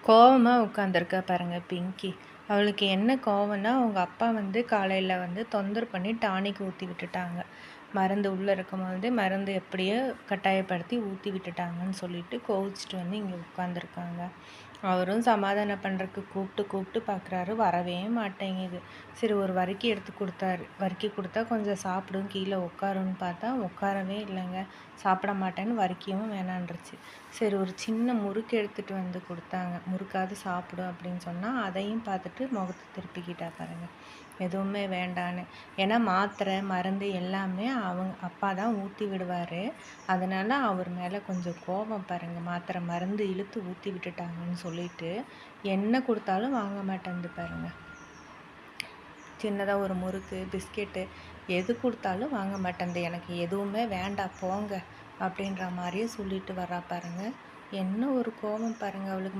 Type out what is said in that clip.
கோவமா உட்காந்துருக்கா பாருங்க பிங்கி. அவளுக்கு என்ன கோவம்னா, அவங்க அப்பா காலையில தொந்தரவு பண்ணி டானிக் ஊத்தி விட்டுட்டாங்க. மருந்து உள்ள இருக்கும்போது மருந்து எப்படியோ கட்டாயப்படுத்தி ஊத்தி விட்டுட்டாங்கன்னு சொல்லிட்டு கோவிச்சுட்டு இங்க உட்காந்துருக்காங்க. அவரும் சமாதானம் பண்றதுக்கு கூப்பிட்டு கூப்பிட்டு பார்க்குறாரு, வரவே மாட்டேங்குது. சரி ஒரு வறுக்கி எடுத்து குடுத்தாரு. வறுக்கி குடுத்தா கொஞ்சம் சாப்பிடும், கீழே உட்காரும்ன்னு பார்த்தா உட்காரவே இல்லைங்க. சாப்பிட மாட்டேன்னு வறுக்கியும் வேணான்றுச்சு. சரி ஒரு சின்ன முறுக்கு எடுத்துட்டு வந்து குடுத்தாங்க. முறுக்காவது சாப்பிடும் அப்படின்னு சொன்னா, அதையும் பார்த்துட்டு முகத்த திருப்பிக்கிட்டா பாருங்க. எதுவுமே வேண்டான்னு. ஏன்னா மாத்திரை, மருந்து எல்லாமே அவங்க அப்பா தான் ஊத்தி விடுவாரு. அதனால அவர் மேல கொஞ்சம் கோபம் பாருங்க. மாத்திரை, மருந்து இழுத்து ஊத்தி விட்டுட்டாங்கன்னு சொல்லிட்டு, என்ன குடுத்தாலும் வாங்க மாட்டேன்து பாருங்க. சின்னதா ஒரு முறுக்கு, பிஸ்கெட்டு எது குடுத்தாலும் வாங்க மாட்டேன்து. எனக்கு எதுவுமே வேண்டாம் போங்க அப்படின்ற மாரியே சொல்லிட்டு வர்றா பாருங்க. என்ன ஒரு கோபம் பாருங்க அவளுக்கு.